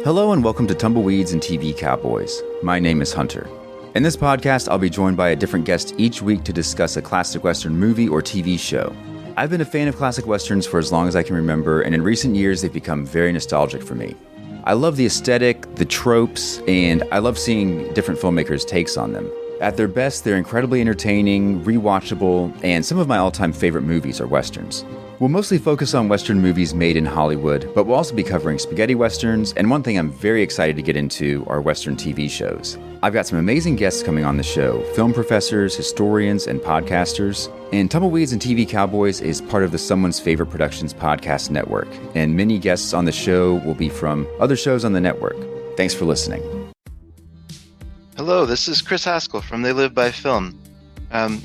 Hello and welcome to Tumbleweeds and TV Cowboys. My name is Hunter. In this podcast, I'll be joined by a different guest each week to discuss a classic Western movie or TV show. I've been a fan of classic Westerns for as long as I can remember, and in recent years, they've become very nostalgic for me. I love the aesthetic, the tropes, and I love seeing different filmmakers' takes on them. At their best, they're incredibly entertaining, rewatchable, and some of my all-time favorite movies are Westerns. We'll mostly focus on Western movies made in Hollywood, but we'll also be covering spaghetti Westerns, and one thing I'm very excited to get into are Western TV shows. I've got some amazing guests coming on the show, film professors, historians, and podcasters. And Tumbleweeds and TV Cowboys is part of the Someone's Favorite Productions podcast network, and many guests on the show will be from other shows on the network. Thanks for listening. Hello, this is Chris Haskell from They Live by Film.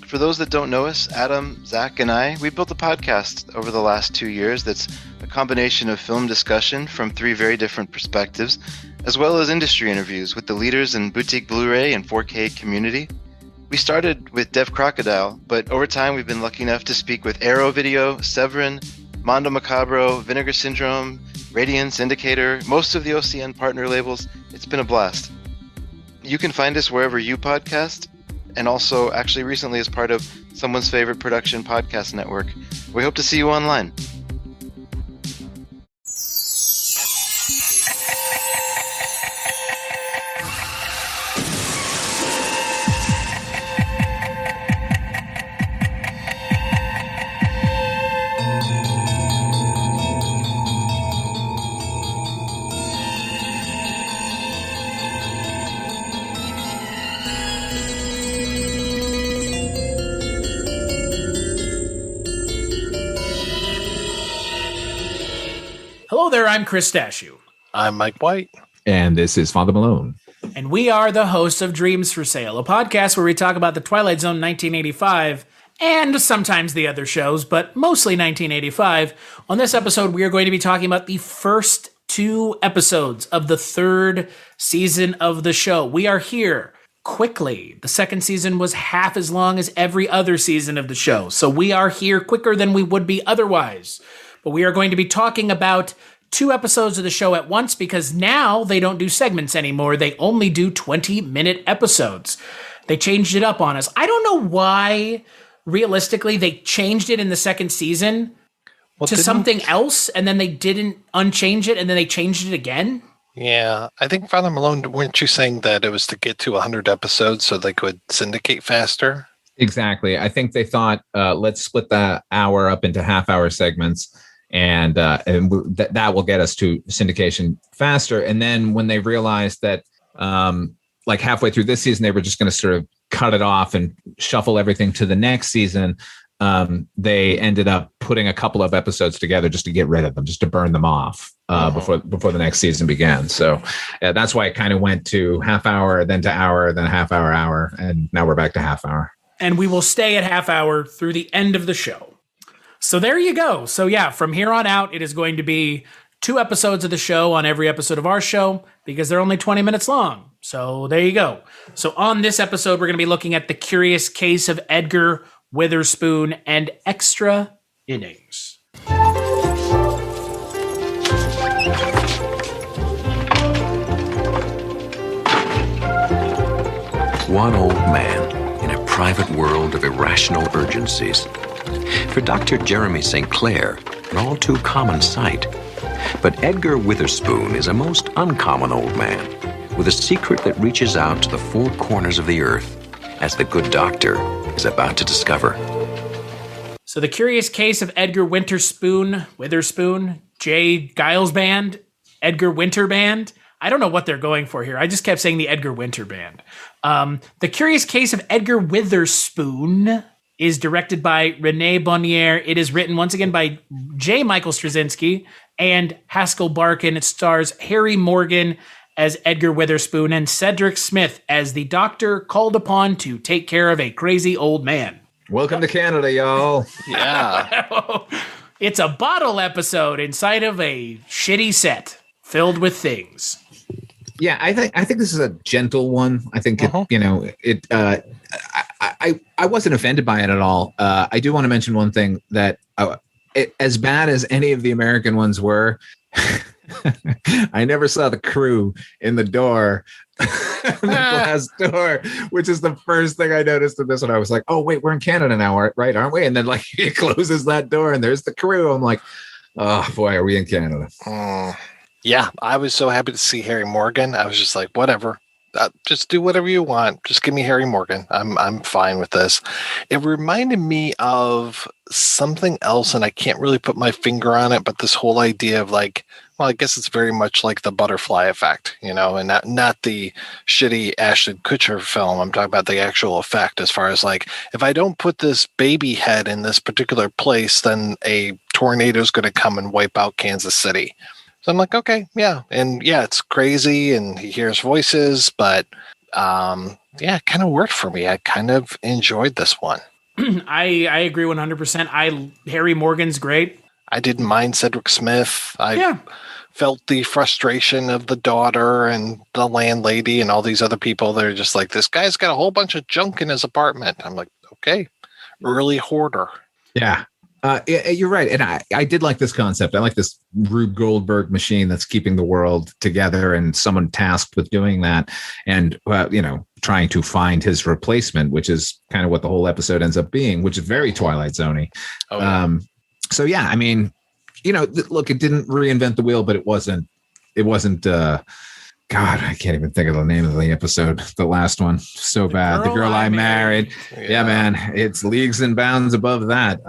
For those that don't know us, Adam, Zach, and we built a podcast over the last 2 years that's a combination of film discussion from 3 very different perspectives, as well as industry interviews with the leaders in boutique Blu-ray and 4K community. We started with Dev Crocodile, but over time we've been lucky enough to speak with Arrow Video, Severin, Mondo Macabro, Vinegar Syndrome, Radiance, Indicator, most of the OCN partner labels. It's been a blast. You can find us wherever you podcast, and also actually recently as part of Someone's Favorite Production podcast network. We hope to see you online. Hello there, I'm Chris Dashew. I'm Mike White. And this is Father Malone. And we are the hosts of Dreams for Sale, a podcast where we talk about the Twilight Zone 1985 and sometimes the other shows, but mostly 1985. On this episode, we are going to be talking about the first 2 episodes of the 3rd season of the show. We are here quickly. The 2nd season was half as long as every other season of the show, so we are here quicker than we would be otherwise. But we are going to be talking about 2 episodes of the show at once because now they don't do segments anymore. They only do 20-minute episodes. They changed it up on us. I don't know why, realistically, they changed it in the 2nd season to something else, and then they didn't unchange it, and then they changed it again. Yeah, I think, Father Malone, weren't you saying that it was to get to 100 episodes so they could syndicate faster? Exactly. I think they thought, let's split the hour up into half-hour segments, and that will get us to syndication faster. And then when they realized that like halfway through this season, they were just going to sort of cut it off and shuffle everything to the next season, they ended up putting a couple of episodes together just to get rid of them, just to burn them off before the next season began. So that's why it kind of went to half hour, then to hour, then half hour, and now we're back to half hour. And we will stay at half hour through the end of the show. So there you go. So yeah, from here on out, it is going to be 2 episodes of the show on every episode of our show because they're only 20 minutes long. So there you go. So on this episode, we're going to be looking at The Curious Case of Edgar Witherspoon and Extra Innings. One old man in a private world of irrational urgencies. For Dr. Jeremy St. Clair, an all too common sight. But Edgar Witherspoon is a most uncommon old man with a secret that reaches out to the 4 corners of the earth, as the good doctor is about to discover. So The Curious Case of Edgar Witherspoon, Jay Giles Band, Edgar Winter Band. I don't know what they're going for here. I just kept saying the Edgar Winter Band. The Curious Case of Edgar Witherspoon is directed by René Bonnière. It is written once again by J. Michael Straczynski and Haskell Barkin. It stars Harry Morgan as Edgar Witherspoon and Cedric Smith as the doctor called upon to take care of a crazy old man. Welcome to Canada, y'all. Yeah. It's a bottle episode inside of a shitty set filled with things. Yeah, I think this is a gentle one. I think I wasn't offended by it at all. I do want to mention one thing that as bad as any of the American ones were, I never saw the crew in the door, the glass door, which is the first thing I noticed in this one. I was like, oh, wait, we're in Canada now, right? Aren't we? And then like he closes that door and there's the crew. I'm like, oh, boy, are we in Canada? Yeah, I was so happy to see Harry Morgan. I was just like, whatever. Just do whatever you want. Just give me Harry Morgan. I'm fine with this. It reminded me of something else, and I can't really put my finger on it, but this whole idea of like, well, I guess it's very much like the butterfly effect, and not the shitty Ashton Kutcher film. I'm talking about the actual effect as far as like, if I don't put this baby head in this particular place, then a tornado is going to come and wipe out Kansas City. So I'm like, okay, yeah. And yeah, it's crazy and he hears voices, but it kind of worked for me. I kind of enjoyed this one. I agree 100%. Harry Morgan's great. I didn't mind Cedric Smith. I felt the frustration of the daughter and the landlady and all these other people. They're just like, this guy's got a whole bunch of junk in his apartment. I'm like, okay, early hoarder. Yeah. You're right. And I did like this concept. I like this Rube Goldberg machine that's keeping the world together and someone tasked with doing that and, trying to find his replacement, which is kind of what the whole episode ends up being, which is very Twilight Zone-y. Oh, yeah. So, yeah, I mean, look, it didn't reinvent the wheel, but it wasn't God, I can't even think of the name of the episode. The last one. So bad. The Girl I Married. Yeah, man. It's leagues and bounds above that.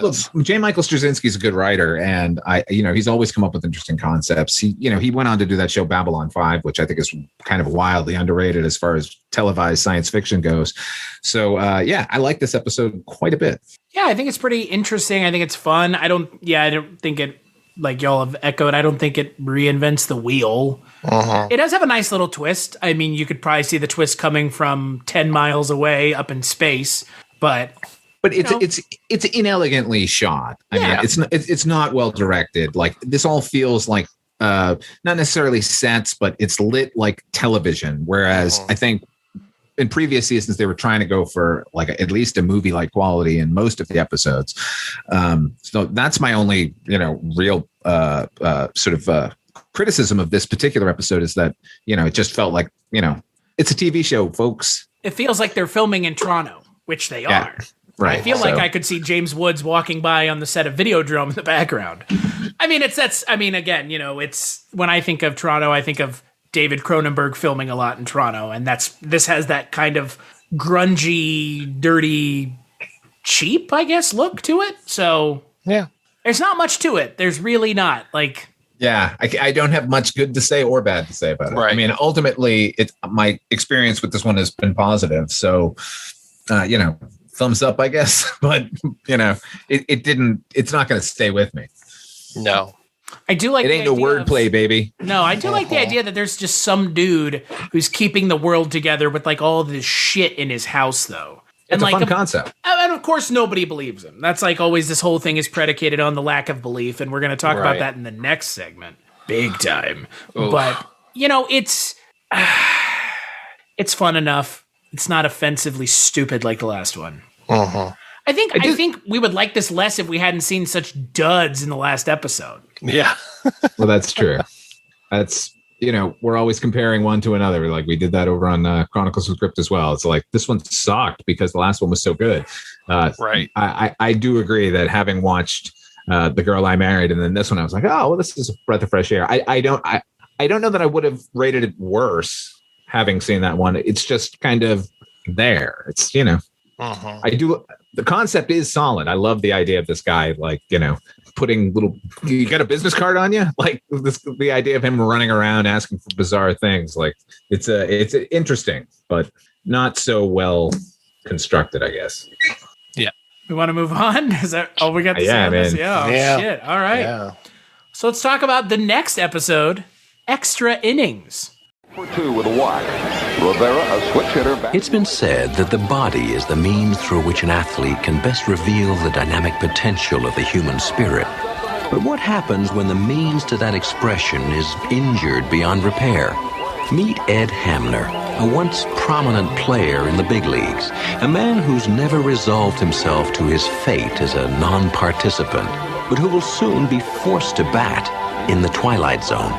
Look, J. Michael Straczynski's a good writer, and he's always come up with interesting concepts. He went on to do that show Babylon 5, which I think is kind of wildly underrated as far as televised science fiction goes. So, I like this episode quite a bit. Yeah, I think it's pretty interesting. I think it's fun. I don't think it, like y'all have echoed, I don't think it reinvents the wheel. Uh-huh. It does have a nice little twist. I mean, you could probably see the twist coming from 10 miles away up in space, but it's inelegantly shot. I mean, it's not well directed. Like this all feels like not necessarily sets, but it's lit like television. Whereas I think in previous seasons, they were trying to go for like at least a movie like quality in most of the episodes. So that's my only, real criticism of this particular episode is that, it just felt like, it's a TV show, folks. It feels like they're filming in Toronto, which they are. Right. I feel like I could see James Woods walking by on the set of Videodrome in the background. I mean, again, it's when I think of Toronto, I think of David Cronenberg filming a lot in Toronto, and this has that kind of grungy, dirty, cheap, I guess, look to it. So yeah, there's not much to it. There's really not. Like, yeah, I don't have much good to say or bad to say about it. Right. I mean, ultimately, my experience with this one has been positive. So, thumbs up, I guess. But it's not going to stay with me. No. I do like it ain't no wordplay, baby. No, I do like the idea that there's just some dude who's keeping the world together with like all this shit in his house, though. It's a fun concept. And of course, nobody believes him. That's like always this whole thing is predicated on the lack of belief. And we're going to talk about that in the next segment. Big time. Oof. But, it's fun enough. It's not offensively stupid like the last one. Uh-huh. I think we would like this less if we hadn't seen such duds in the last episode. Yeah. Well, that's true. That's, we're always comparing one to another. Like we did that over on Chronicles of Crypt as well. It's like this one sucked because the last one was so good. Right. I do agree that having watched The Girl I Married and then this one, I was like, oh, well, this is a breath of fresh air. I don't know that I would have rated it worse having seen that one. It's just kind of there. It's, Uh-huh. The concept is solid. I love the idea of this guy, like, putting you got a business card on you? Like the idea of him running around asking for bizarre things. Like it's interesting, but not so well constructed, I guess. Yeah. We want to move on? Is that all we got to say on this? Yeah. Shit. All right. Yeah. So let's talk about the next episode, Extra Innings. For two with a walk. Rivera, a switch hitter. It's been said that the body is the means through which an athlete can best reveal the dynamic potential of the human spirit. But what happens when the means to that expression is injured beyond repair? Meet Ed Hamner, a once prominent player in the big leagues, a man who's never resolved himself to his fate as a non-participant, but who will soon be forced to bat. in the Twilight Zone.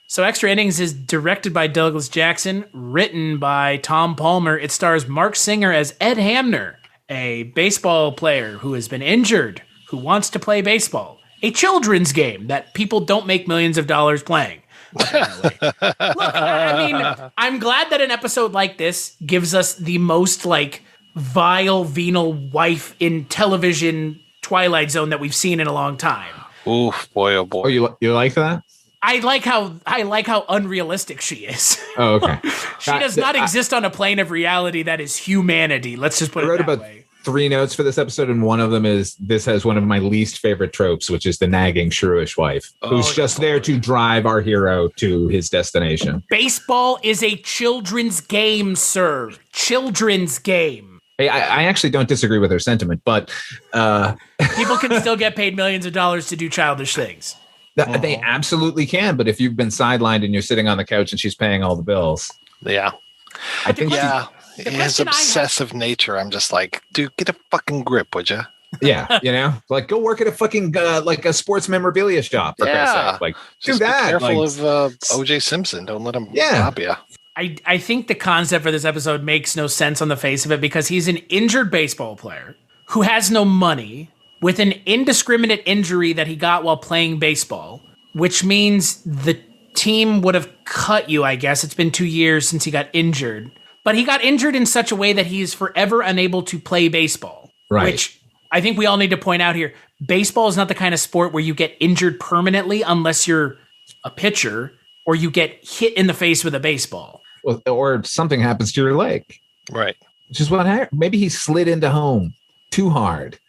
So Extra Innings is directed by Douglas Jackson, written by Tom Palmer. It stars Marc Singer as Ed Hamner, a baseball player who has been injured, who wants to play baseball. A children's game that people don't make millions of dollars playing. Look, I mean, I'm glad that an episode like this gives us the most, like, vile, venal wife in television Twilight Zone that we've seen in a long time. Oof, boy, oh boy. Oh, you like that? I like how unrealistic she is. Oh, okay. She does not exist on a plane of reality that is humanity. Let's just put it that way. 3 notes for this episode, and one of them is this has one of my least favorite tropes, which is the nagging shrewish wife who's just there to drive our hero to his destination. Baseball is a children's game, sir. Children's game. Hey, I actually don't disagree with her sentiment, but people can still get paid millions of dollars to do childish things. They absolutely can, but if you've been sidelined and you're sitting on the couch and she's paying all the bills. Yeah. I think his obsessive nature, I'm just like, dude, get a fucking grip, would you? Yeah, like go work at a fucking like a sports memorabilia shop. For Christ's sake. Like just do that. Be careful like, of O.J. Simpson. Don't let him rob you. I think the concept for this episode makes no sense on the face of it because he's an injured baseball player who has no money with an indiscriminate injury that he got while playing baseball, which means the team would have cut you, I guess. It's been 2 years since he got injured. But he got injured in such a way that he is forever unable to play baseball. Right. Which I think we all need to point out here. Baseball is not the kind of sport where you get injured permanently unless you're a pitcher or you get hit in the face with a baseball. Well, or something happens to your leg. Right. Which is what happened. Maybe he slid into home too hard.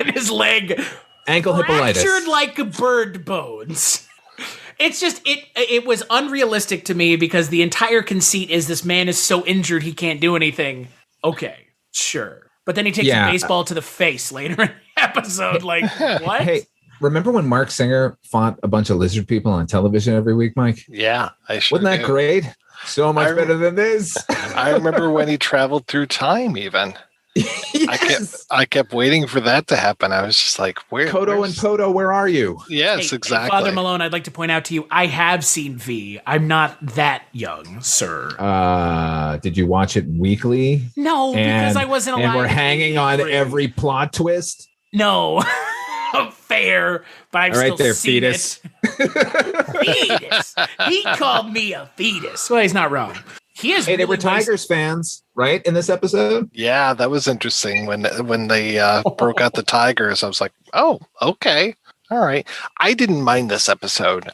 His leg ankle hippolytis. Fractured like bird bones. It's just, it was unrealistic to me because the entire conceit is this man is so injured he can't do anything. Okay, sure. But then he takes a baseball to the face later in the episode. Like, what? Hey, remember when Marc Singer fought a bunch of lizard people on television every week, Mike? Yeah, I sure Wasn't that great? So much better than this. I remember when he traveled through time even. Yes. I kept waiting for that to happen. I was just like, Kodo and Podo, where are you? Yes, exactly. Father Malone, I'd like to point out to you, I have seen V. I'm not that young, sir. Did you watch it weekly? No, because I wasn't alive. And we're hanging on every plot twist? No. Fair, but I've right still there, seen fetus. It. Fetus. He called me a fetus. Well, he's not wrong. He is. Hey, they were Tigers fans, right? In this episode? Yeah, that was interesting when they broke out the Tigers. I was like, oh, okay, all right. I didn't mind this episode.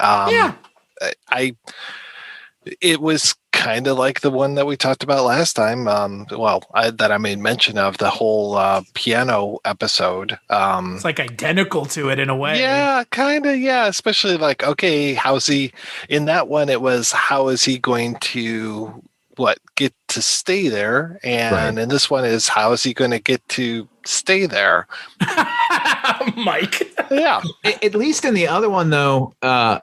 It was kind of like the one that we talked about last time. That I made mention of, the whole piano episode. It's like identical to it in a way. Yeah, kind of. Yeah, especially like, okay, how's he in that one? It was, how is he going to get to stay there? And in this one is, how is he going to get to stay there? Mike. Yeah. At least in the other one, though,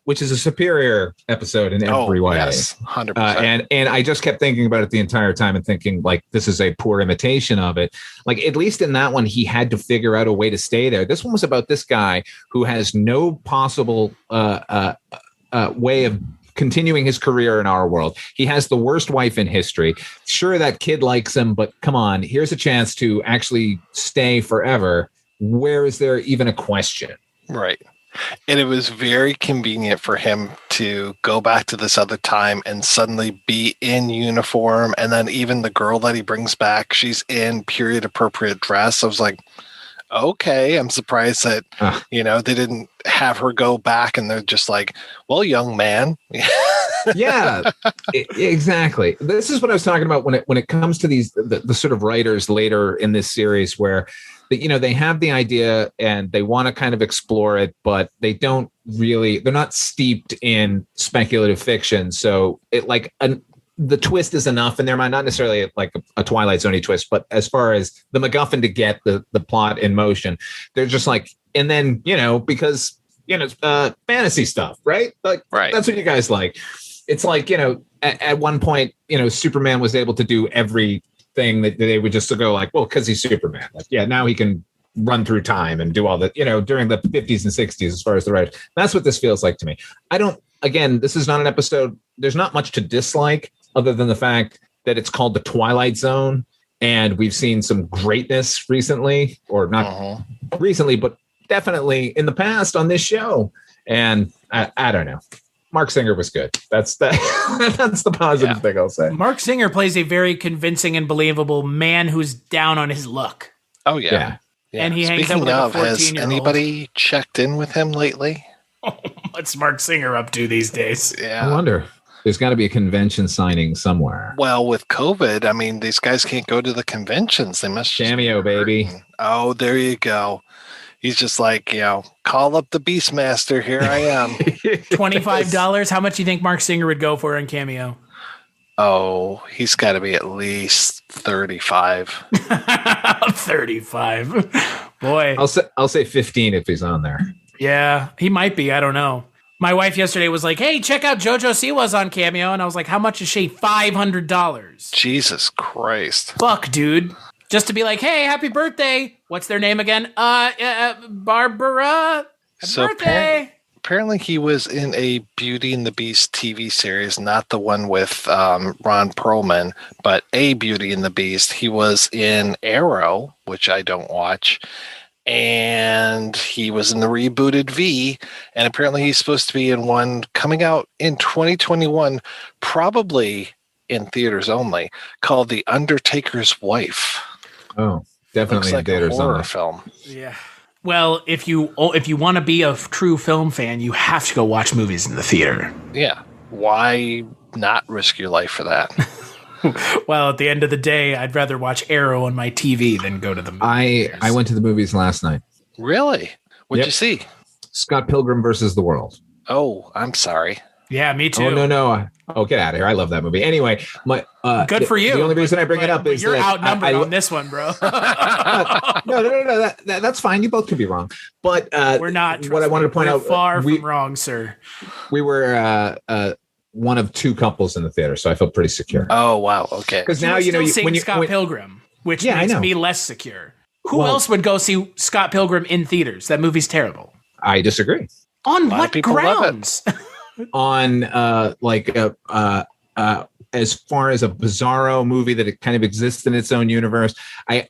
which is a superior episode in every way. Yes, 100%. And I just kept thinking about it the entire time and thinking, like, this is a poor imitation of it. Like, at least in that one, he had to figure out a way to stay there. This one was about this guy who has no possible way of continuing his career in our world. He has the worst wife in history. Sure, that kid likes him, but come on, here's a chance to actually stay forever. Where is there even a question? Right. And it was very convenient for him to go back to this other time and suddenly be in uniform. And then even the girl that he brings back, she's in period appropriate dress. I was like, okay, I'm surprised that, they didn't have her go back and they're just like, well, young man. Yeah, exactly. This is what I was talking about when it comes to these, the sort of writers later in this series where, they have the idea and they want to kind of explore it, but they're not steeped in speculative fiction. So the twist is enough in their mind, not necessarily like a Twilight Zone twist, but as far as the MacGuffin to get the plot in motion, they're just like, and then, because, fantasy stuff, right? Like, right. That's what you guys like. It's like, at one point, Superman was able to do everything that they would just go like, well, because he's Superman. Like, yeah, now he can run through time and do all that, during the 50s and 60s as far as the writers. That's what this feels like to me. Again, this is not an episode. There's not much to dislike other than the fact that it's called the Twilight Zone. And we've seen some greatness recently, or not recently, but definitely in the past on this show. And I don't know. Marc Singer was good. That's the positive thing I'll say. Marc Singer plays a very convincing and believable man who's down on his luck. Oh, yeah. And he hangs out with a 14-year-old. Has anybody checked in with him lately? What's Marc Singer up to these days? Yeah. I wonder. There's got to be a convention signing somewhere. Well, with COVID, I mean, these guys can't go to the conventions. They must Cameo, baby. Oh, there you go. He's just like, call up the Beastmaster. Here I am. $25. How much do you think Marc Singer would go for on Cameo? Oh, he's got to be at least 35. 35. Boy. I'll say 15 if he's on there. Yeah, he might be. I don't know. My wife yesterday was like, hey, check out JoJo Siwa's on Cameo. And I was like, how much is she? $500. Jesus Christ. Fuck, dude. Just to be like, hey, happy birthday. What's their name again? Barbara. Happy birthday. Apparently he was in a Beauty and the Beast TV series, not the one with Ron Perlman, but a Beauty and the Beast. He was in Arrow, which I don't watch. And he was in the rebooted V, and apparently he's supposed to be in one coming out in 2021, probably in theaters only, called The Undertaker's Wife. Oh, definitely Looks like in theaters a horror only. film. Yeah. Well, if you want to be a true film fan, you have to go watch movies in the theater. Yeah. Why not risk your life for that? Well, at the end of the day, I'd rather watch Arrow on my TV than go to the movies. I went to the movies last night. Really? What'd you see? Scott Pilgrim versus the World. Oh, I'm sorry. Yeah, me too. Oh, no. Oh, get out of here. I love that movie. Anyway, good for you. The only reason I bring it up is you're that outnumbered on this one, bro. No. That's fine. You both could be wrong. But we're not. What I wanted to point out, far from wrong, sir. We were one of two couples in the theater, so I felt pretty secure. Oh, wow. Okay. Because now when you Scott Pilgrim, which makes me less secure. Who else would go see Scott Pilgrim in theaters? That movie's terrible. I disagree. On what grounds? On as far as a bizarro movie that it kind of exists in its own universe. I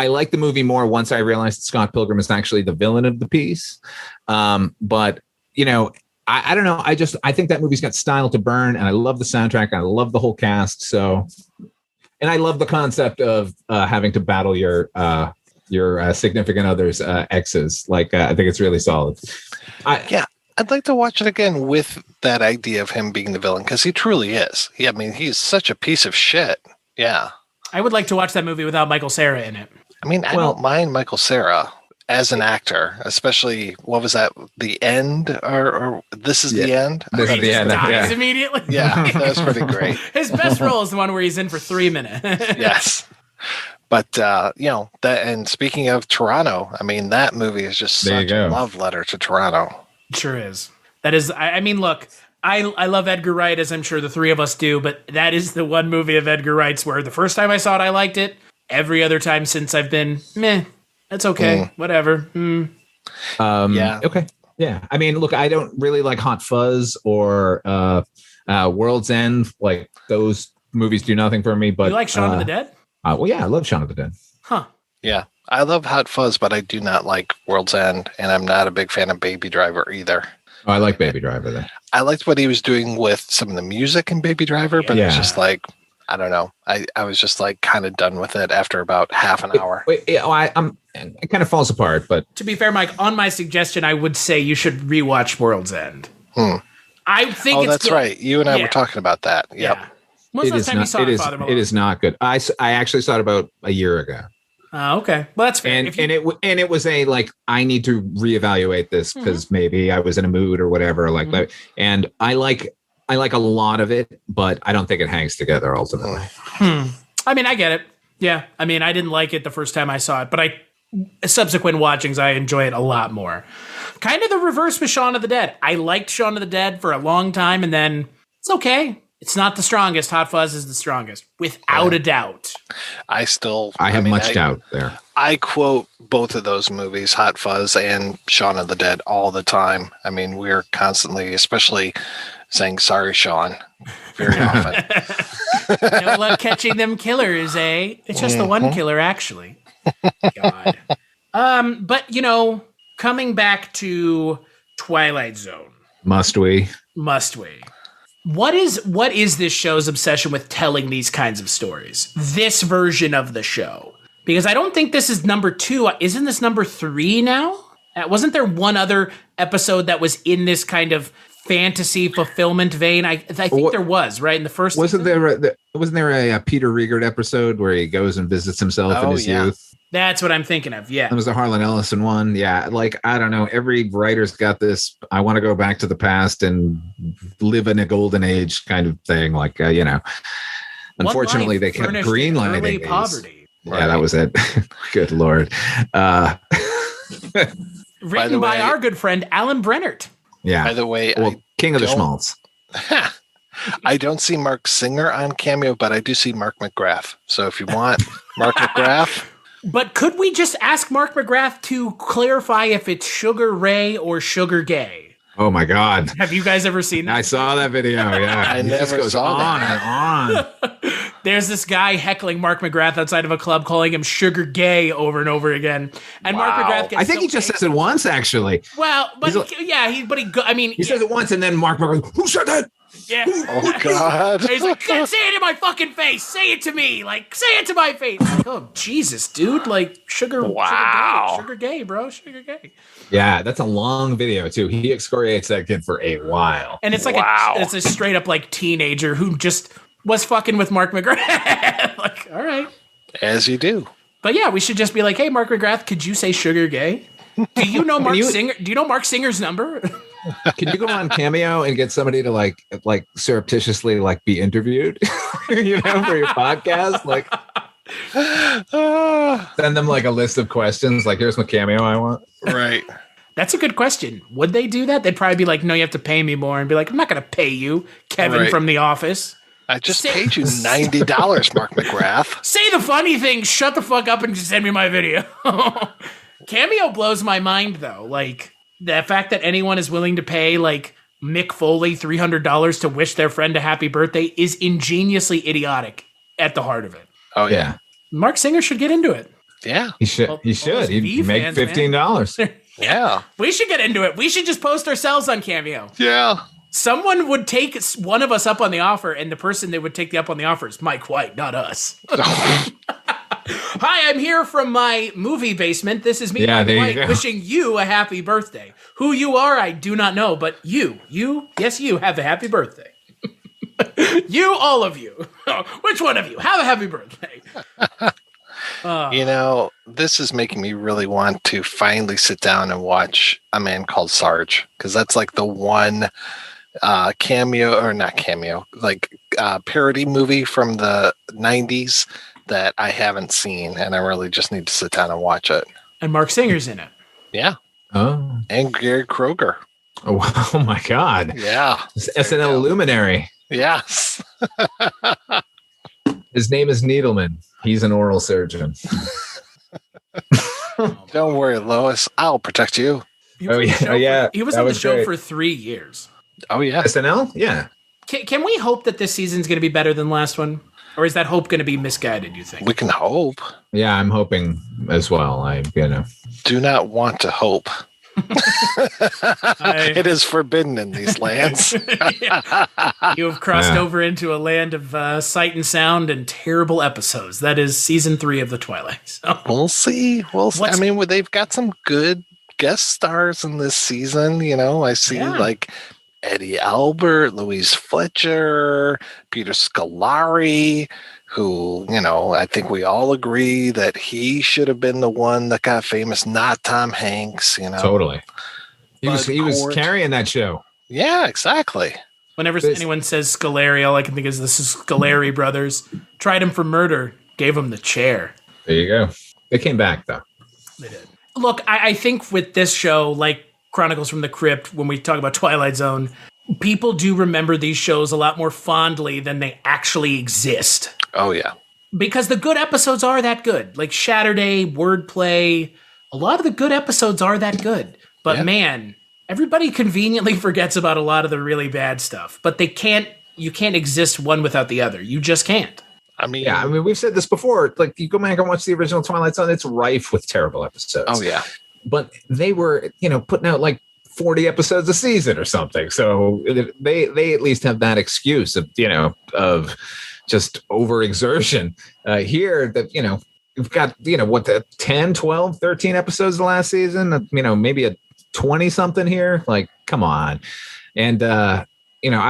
like the movie more once I realized that Scott Pilgrim is actually the villain of the piece. But I don't know. I think that movie's got style to burn, and I love the soundtrack. And I love the whole cast. So, and I love the concept of having to battle your significant other's exes. I think it's really solid. I'd like to watch it again with that idea of him being the villain, because he truly is. I mean, he's such a piece of shit. Yeah. I would like to watch that movie without Michael Cera in it. I mean, I don't mind Michael Cera as an actor, especially, what was that, The End? Or This is the End? This is the end. Dies immediately. Yeah, that was pretty great. His best role is the one where he's in for 3 minutes. Yes. But, that, and speaking of Toronto, I mean, that movie is just such a love letter to Toronto. Sure is. That is, I mean, look, I love Edgar Wright, as I'm sure the three of us do, but that is the one movie of Edgar Wright's where the first time I saw it, I liked it. Every other time since I've been, meh, that's okay, whatever. Yeah. Okay. Yeah. I mean, look, I don't really like Hot Fuzz or World's End. Like, those movies do nothing for me. But you like Shaun of the Dead? Well, yeah, I love Shaun of the Dead. Huh. Yeah. I love Hot Fuzz, but I do not like World's End, and I'm not a big fan of Baby Driver either. Oh, I like Baby Driver then. I liked what he was doing with some of the music in Baby Driver, but it's just like, I don't know. I was just like kind of done with it after about half an hour. It kind of falls apart, but to be fair, Mike, on my suggestion, I would say you should rewatch World's End. I think that's good. Right. You and I were talking about that. Yep. Yeah. When's the last time you saw it, Father Malone? It is not good. I actually saw it about a year ago. Oh, okay. Well, that's fair. And it was a I need to reevaluate this because maybe I was in a mood or whatever like that. And I like a lot of it, but I don't think it hangs together ultimately. I mean, I get it. Yeah. I mean, I didn't like it the first time I saw it, but subsequent watchings, I enjoy it a lot more. Kind of the reverse with Shaun of the Dead. I liked Shaun of the Dead for a long time, and then it's okay. It's not the strongest. Hot Fuzz is the strongest, without a doubt. I have much doubt there. I quote both of those movies, Hot Fuzz and Shaun of the Dead, all the time. I mean, we're constantly, especially saying sorry, Sean, very often. No luck catching them killers, eh? It's just the one killer, actually. God. But, coming back to Twilight Zone. Must we? What is this show's obsession with telling these kinds of stories? This version of the show. Because I don't think this is number 2. Isn't this number 3 now? Wasn't there one other episode that was in this kind of fantasy fulfillment vein? I think there was, right? In the first wasn't there a Peter Riegert episode where he goes and visits himself in his youth? That's what I'm thinking of, yeah. That was the Harlan Ellison one. Yeah, I don't know. Every writer's got this, I want to go back to the past and live in a golden age kind of thing. Unfortunately, they kept greenlighting these. Poverty. Yeah, that was it. Good Lord. Written by our good friend, Alan Brennert. Yeah. By the way, King of the Schmaltz. I don't see Marc Singer on Cameo, but I do see Mark McGrath. So if you want Mark McGrath... But could we just ask Mark McGrath to clarify if it's Sugar Ray or Sugar Gay? Oh my God! Have you guys ever seen that? I saw that video. Yeah, I never saw that. And on. There's this guy heckling Mark McGrath outside of a club, calling him Sugar Gay over and over again. And Mark McGrath gets I think he just says it once, actually. Well, but he says it once, and then Mark McGrath, who said that? Yeah. Oh God. He's like, say it in my fucking face. Say it to me. Say it to my face. Like, oh Jesus, dude. Sugar gay, bro. Sugar gay. Yeah, that's a long video too. He excoriates that kid for a while. And it's it's a straight up teenager who just was fucking with Mark McGrath. All right. As you do. But yeah, we should just be like, hey, Mark McGrath, could you say Sugar Gay? Do you know Mark Singer? Do you know Mark Singer's number? Can you go on Cameo and get somebody to surreptitiously be interviewed, for your podcast? Send them a list of questions. Here's my cameo I want. Right. That's a good question. Would they do that? They'd probably be like, no, you have to pay me more. And be like, I'm not going to pay you, Kevin from The Office. I just paid you $90, Mark McGrath. Say the funny thing. Shut the fuck up and just send me my video. Cameo blows my mind, though. The fact that anyone is willing to pay Mick Foley $300 to wish their friend a happy birthday is ingeniously idiotic at the heart of it. Oh yeah. Mark Singer should get into it. Yeah. He should. He'd make $15. Yeah. We should get into it. We should just post ourselves on Cameo. Yeah. Someone would take one of us up on the offer, and the person that would take the up on the offer is Mike White, not us. Hi, I'm here from my movie basement. This is me, Mike White, wishing you a happy birthday. Who you are, I do not know, but you, have a happy birthday. You, all of you. Which one of you? Have a happy birthday. This is making me really want to finally sit down and watch A Man Called Sarge, because that's the one parody movie from the 90s that I haven't seen, and I really just need to sit down and watch it. And Mark Singer's in it. Yeah. Oh. And Gary Kroger. Oh my God. Yeah. SNL luminary. Yes. His name is Needleman. He's an oral surgeon. Don't worry, Lois. I'll protect you. He was on the show for 3 years. Oh, yeah. SNL? Yeah. Can we hope that this season's going to be better than last one? Or is that hope going to be misguided, you think? We can hope. Yeah, I'm hoping as well. Do not want to hope. It is forbidden in these lands. You have crossed over into a land of sight and sound and terrible episodes. That is season 3 of The Twilight Zone. We'll see. I mean, they've got some good guest stars in this season. I see Eddie Albert, Louise Fletcher, Peter Scolari, who, I think we all agree that he should have been the one that got famous, not Tom Hanks, Totally. He was carrying that show. Yeah, exactly. Whenever anyone says Scolari, all I can think is the Scolari brothers. Tried him for murder, gave him the chair. There you go. They came back, though. They did. Look, I think with this show, Chronicles from the Crypt, when we talk about Twilight Zone, people do remember these shows a lot more fondly than they actually exist. Oh, yeah. Because the good episodes are that good. Like Shatterday, Wordplay, a lot of the good episodes are that good. But man, everybody conveniently forgets about a lot of the really bad stuff. But you can't exist one without the other. You just can't. I mean, we've said this before. Like, you go back and watch the original Twilight Zone, it's rife with terrible episodes. Oh, yeah. But they were, putting out like 40 episodes a season or something. So they at least have that excuse of just overexertion. Here, that, we've got, 10, 12, 13 episodes the last season, maybe a 20 something here. Like, come on. And, I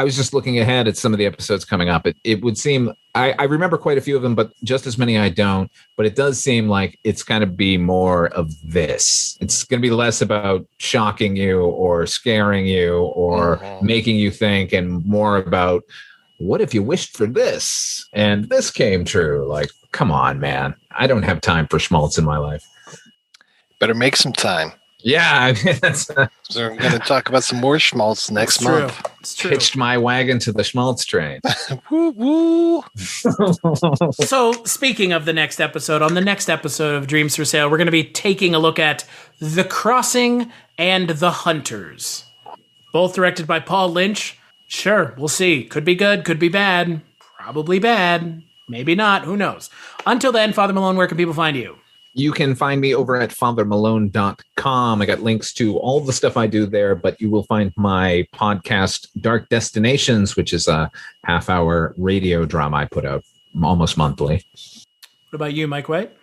was just looking ahead at some of the episodes coming up. It would seem, I remember quite a few of them, but just as many I don't. But it does seem like it's going to be more of this. It's going to be less about shocking you or scaring you or making you think, and more about, what if you wished for this and this came true? Like, come on, man. I don't have time for schmaltz in my life. Better make some time. Yeah, so we're going to talk about some more schmaltz next month. It's true. Hitched my wagon to the schmaltz train. Woo woo. So, speaking of the next episode, on the next episode of Dreams for Sale, we're going to be taking a look at The Crossing and The Hunters. Both directed by Paul Lynch. Sure, we'll see. Could be good, could be bad. Probably bad. Maybe not. Who knows? Until then, Father Malone, where can people find you? You can find me over at fathermalone.com. I got links to all the stuff I do there, but you will find my podcast, Dark Destinations, which is a half-hour radio drama I put out almost monthly. What about you, Mike White?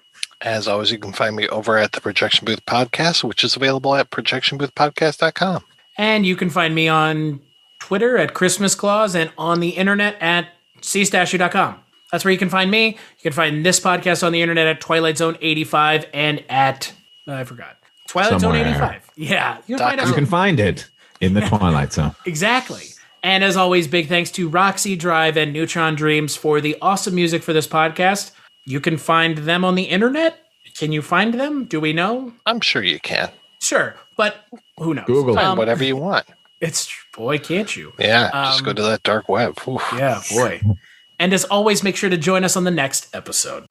As always, you can find me over at the Projection Booth Podcast, which is available at projectionboothpodcast.com. And you can find me on Twitter at Christmas Claus and on the internet at cstatue.com. That's where you can find me. You can find this podcast on the internet at Twilight Zone 85 and at, I forgot, Twilight Zone 85. Yeah. You can find it in the Twilight Zone. Exactly. And as always, big thanks to Roxy Drive and Neutron Dreams for the awesome music for this podcast. You can find them on the internet. Can you find them? Do we know? I'm sure you can. Sure, but who knows? Google Find whatever you want. Boy, can't you? Yeah, just go to that dark web. Oof. Yeah, boy. And as always, make sure to join us on the next episode.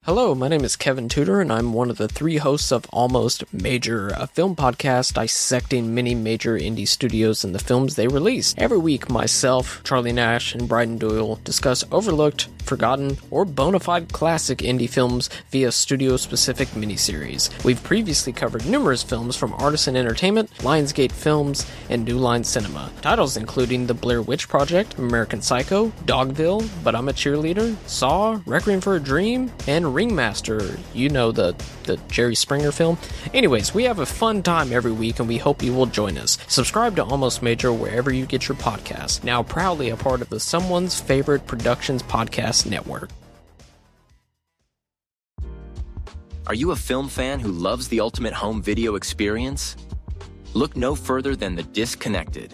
Hello, my name is Kevin Tudor, and I'm one of the 3 hosts of Almost Major, a film podcast dissecting many major indie studios and the films they release. Every week, myself, Charlie Nash, and Bryden Doyle discuss overlooked, forgotten, or bona fide classic indie films via studio-specific miniseries. We've previously covered numerous films from Artisan Entertainment, Lionsgate Films, and New Line Cinema. Titles including The Blair Witch Project, American Psycho, Dogville, But I'm a Cheerleader, Saw, Requiem for a Dream, and Ringmaster, the Jerry Springer film. Anyways, we have a fun time every week and we hope you will join us. Subscribe to Almost Major wherever you get your podcasts. Now proudly a part of the Someone's Favorite Productions podcast network. Are you a film fan who loves the ultimate home video experience? Look no further than The Disconnected.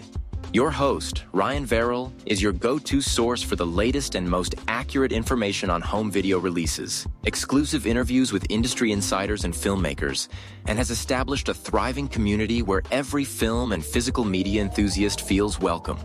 Your host, Ryan Verrill, is your go-to source for the latest and most accurate information on home video releases, exclusive interviews with industry insiders and filmmakers, and has established a thriving community where every film and physical media enthusiast feels welcome.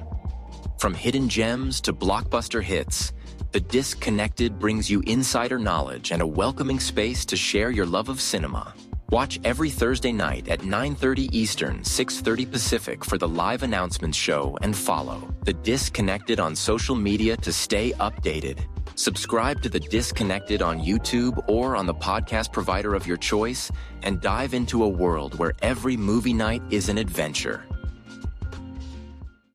From hidden gems to blockbuster hits, The Disconnected brings you insider knowledge and a welcoming space to share your love of cinema. Watch every Thursday night at 9:30 Eastern, 6:30 Pacific for the live announcements show and follow The Disconnected on social media to stay updated. Subscribe to The Disconnected on YouTube or on the podcast provider of your choice and dive into a world where every movie night is an adventure.